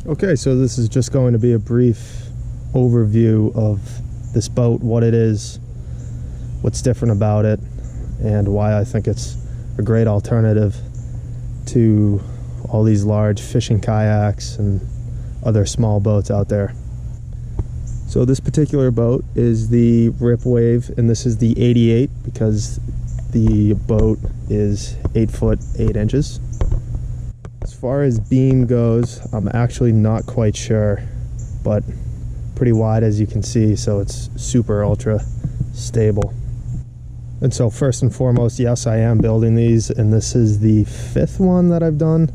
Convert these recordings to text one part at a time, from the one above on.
Okay, so this is just going to be a brief overview of this boat, what it is, what's different about it, and why I think it's a great alternative to all these large fishing kayaks and other small boats out there. So this particular boat is the Rip Wave, and this is the 88 because the boat is 8 foot 8 inches. As far as beam goes, I'm actually not quite sure, but pretty wide as you can see, so it's super ultra stable. And so first and foremost, yes, I am building these, and this is the 5th one that I've done.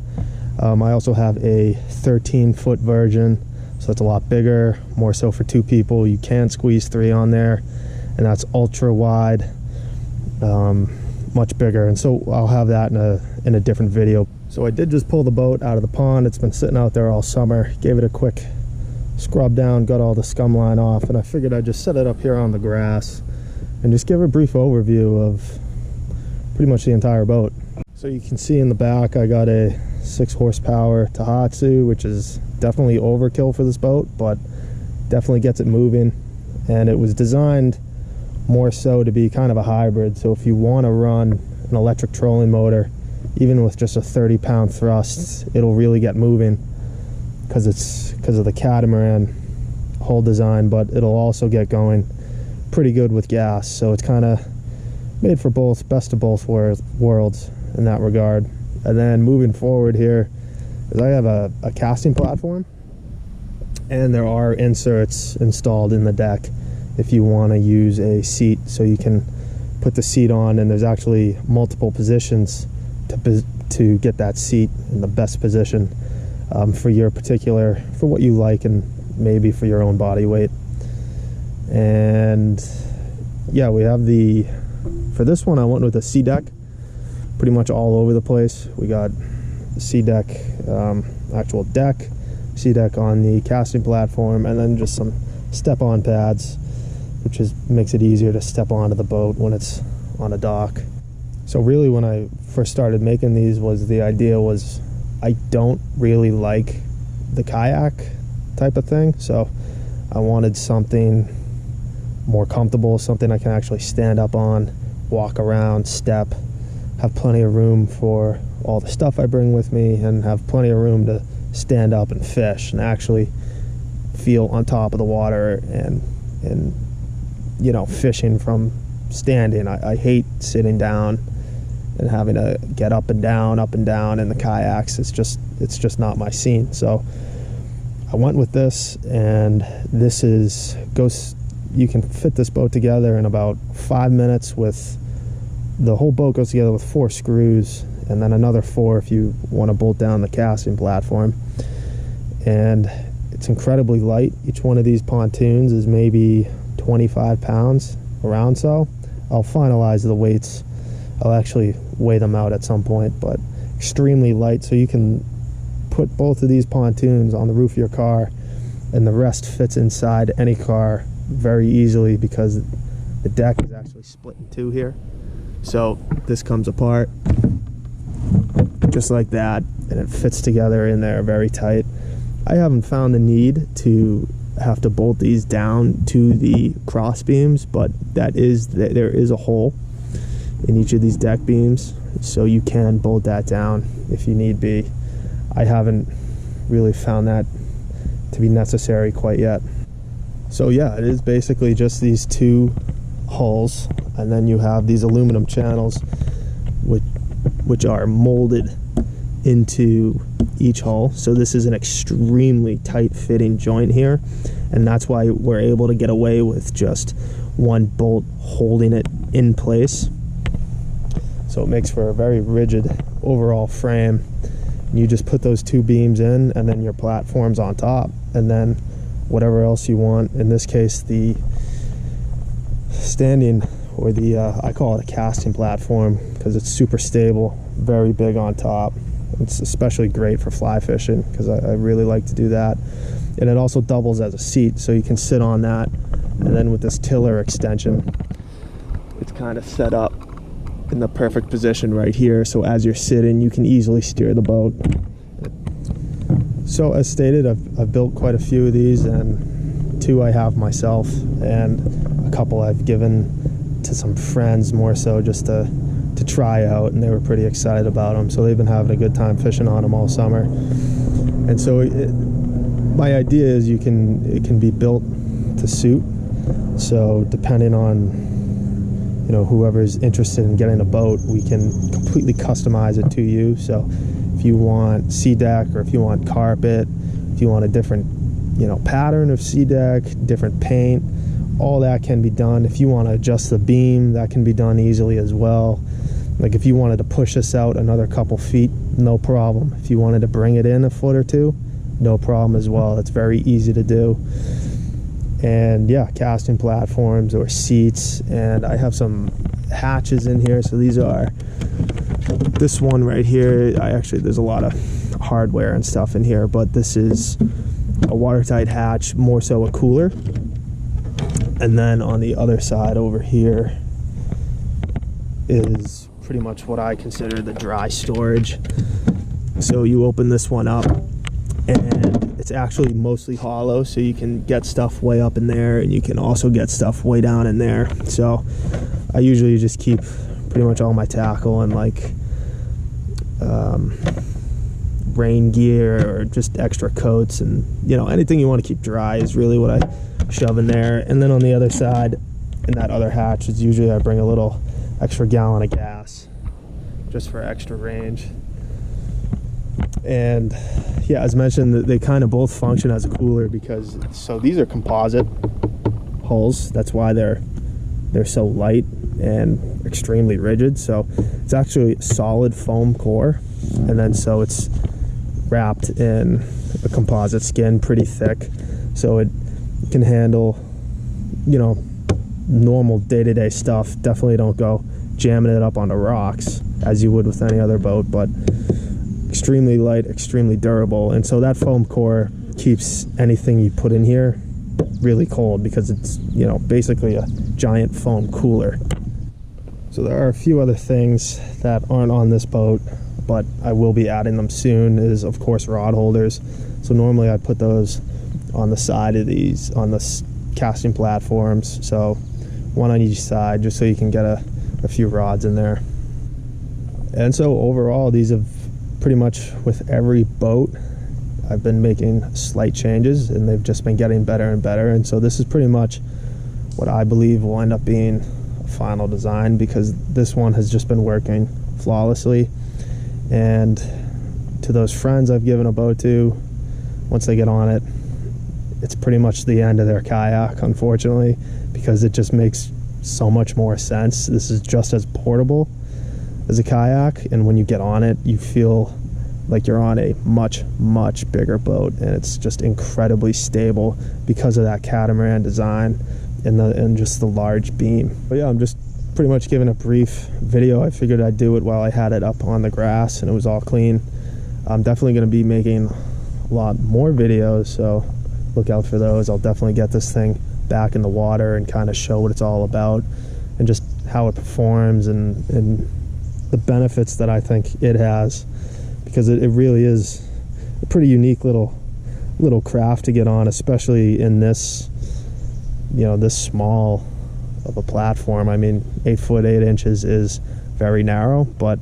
I also have a 13-foot version, so it's a lot bigger, more so for 2 people. You can squeeze 3 on there, and that's ultra wide, much bigger. And so I'll have that in a different video. So I did just pull the boat out of the pond. It's been sitting out there all summer. Gave it a quick scrub down, got all the scum line off, and I figured I'd just set it up here on the grass and just give a brief overview of pretty much the entire boat. So you can see in the back I got a 6 horsepower Tohatsu, which is definitely overkill for this boat, but definitely gets it moving. And it was designed more so to be kind of a hybrid, so if you want to run an electric trolling motor, even with just a 30-pound thrust, it'll really get moving because of the catamaran hull design, but it'll also get going pretty good with gas. So it's kind of made for both, best of both worlds in that regard. And then moving forward here is I have a casting platform, and there are inserts installed in the deck if you want to use a seat, so you can put the seat on, and there's actually multiple positions to get that seat in the best position for your particular, for what you like, and maybe for your own body weight. And yeah, we have for this one I went with a sea deck, pretty much all over the place. We got the sea deck, actual deck, sea deck on the casting platform, and then just some step-on pads, which makes it easier to step onto the boat when it's on a dock. So really, when I first started making these, the idea was I don't really like the kayak type of thing, so I wanted something more comfortable, something I can actually stand up on, walk around, step, have plenty of room for all the stuff I bring with me, and have plenty of room to stand up and fish and actually feel on top of the water and you know, fishing from standing. I hate sitting down and having to get up and down in the kayaks. It's just not my scene. So I went with this, and this you can fit this boat together in about 5 minutes. With the whole boat goes together with 4 screws, and then another 4 if you want to bolt down the casting platform. And it's incredibly light. Each one of these pontoons is maybe 25 pounds, around so. I'll finalize the weights. I'll actually weigh them out at some point, but extremely light, so you can put both of these pontoons on the roof of your car, and the rest fits inside any car very easily because the deck is actually split in 2 here. So this comes apart just like that, and it fits together in there very tight. I haven't found the need to have to bolt these down to the cross beams, but there is a hole in each of these deck beams, so you can bolt that down if you need be. I haven't really found that to be necessary quite yet. So yeah, it is basically just these 2 hulls, and then you have these aluminum channels which are molded into each hull. So this is an extremely tight fitting joint here, and that's why we're able to get away with just 1 bolt holding it in place. So it makes for a very rigid overall frame. You just put those 2 beams in, and then your platform's on top, and then whatever else you want. In this case, the standing, or the I call it a casting platform because it's super stable, very big on top. It's especially great for fly fishing because I really like to do that. And it also doubles as a seat, so you can sit on that. And then with this tiller extension, it's kind of set up in the perfect position right here, so as you're sitting you can easily steer the boat. So as stated, I've built quite a few of these, and 2 I have myself, and a couple I've given to some friends more so just to try out, and they were pretty excited about them. So they've been having a good time fishing on them all summer. And so my idea is it can be built to suit. So depending on whoever's interested in getting a boat, we can completely customize it to you. So if you want SeaDeck, or if you want carpet, if you want a different pattern of SeaDeck, different paint, all that can be done. If you want to adjust the beam, that can be done easily as well. Like if you wanted to push this out another couple feet, no problem. If you wanted to bring it in a foot or 2, no problem as well. It's very easy to do. And yeah, casting platforms or seats, and I have some hatches in here. So these are, this one right here, there's a lot of hardware and stuff in here, but this is a watertight hatch, more so a cooler. And then on the other side over here is pretty much what I consider the dry storage. So you open this one up, and it's actually mostly hollow, so you can get stuff way up in there, and you can also get stuff way down in there. So I usually just keep pretty much all my tackle and like rain gear or just extra coats, and anything you want to keep dry is really what I shove in there. And then on the other side, in that other hatch, is usually I bring a little extra gallon of gas just for extra range. And yeah, as mentioned, they kind of both function as a cooler, because these are composite hulls. That's why they're so light and extremely rigid. So it's actually a solid foam core, and then so it's wrapped in a composite skin, pretty thick, so it can handle normal day-to-day stuff. Definitely don't go jamming it up onto rocks as you would with any other boat, but extremely light, extremely durable. And so that foam core keeps anything you put in here really cold, because it's basically a giant foam cooler. So there are a few other things that aren't on this boat, but I will be adding them soon, is of course rod holders. So normally I put those on the side of these, on the casting platforms, so one on each side, just so you can get a few rods in there. And so overall, these have pretty much, with every boat, I've been making slight changes, and they've just been getting better and better. And so this is pretty much what I believe will end up being a final design, because this one has just been working flawlessly. And to those friends I've given a boat to, once they get on it, it's pretty much the end of their kayak, unfortunately, because it just makes so much more sense. This is just as portable as a kayak, and when you get on it, you feel like you're on a much, much bigger boat, and it's just incredibly stable because of that catamaran design and just the large beam. But yeah, I'm just pretty much giving a brief video. I figured I'd do it while I had it up on the grass and it was all clean. I'm definitely going to be making a lot more videos, so look out for those. I'll definitely get this thing back in the water and kind of show what it's all about, and just how it performs, and the benefits that I think it has, because it really is a pretty unique little craft to get on, especially in this, this small of a platform. I mean, 8 foot 8 inches is very narrow, but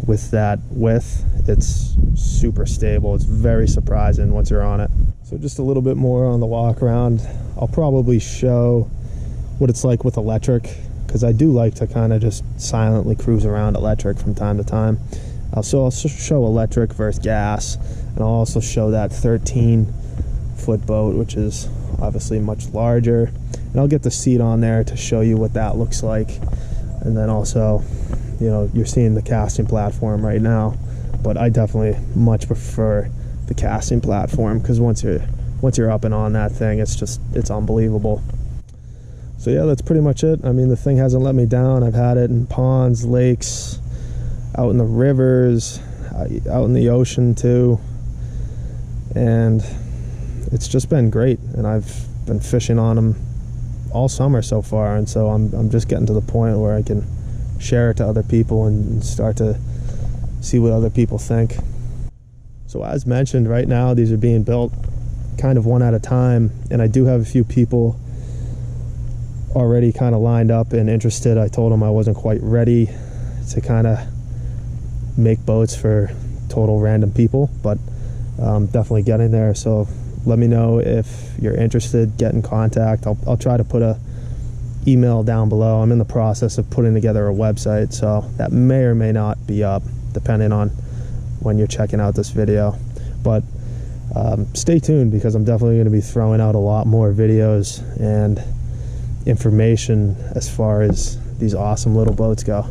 with that width, it's super stable. It's very surprising once you're on it. So just a little bit more on the walk around. I'll probably show what it's like with electric, because I do like to kind of just silently cruise around electric from time to time. So I'll show electric versus gas, and I'll also show that 13-foot boat, which is obviously much larger. And I'll get the seat on there to show you what that looks like. And then also, you're seeing the casting platform right now, but I definitely much prefer the casting platform, because once you're up and on that thing, it's unbelievable. So yeah, that's pretty much it. I mean, the thing hasn't let me down. I've had it in ponds, lakes, out in the rivers, out in the ocean too, and it's just been great. And I've been fishing on them all summer so far, and so I'm just getting to the point where I can share it to other people and start to see what other people think. So as mentioned, right now these are being built kind of one at a time, and I do have a few people already kind of lined up and interested. I told them I wasn't quite ready to kind of make boats for total random people, but definitely getting there. So let me know if you're interested. Get in contact. I'll try to put a email down below. I'm in the process of putting together a website, so that may or may not be up depending on when you're checking out this video. But stay tuned, because I'm definitely going to be throwing out a lot more videos and information as far as these awesome little boats go.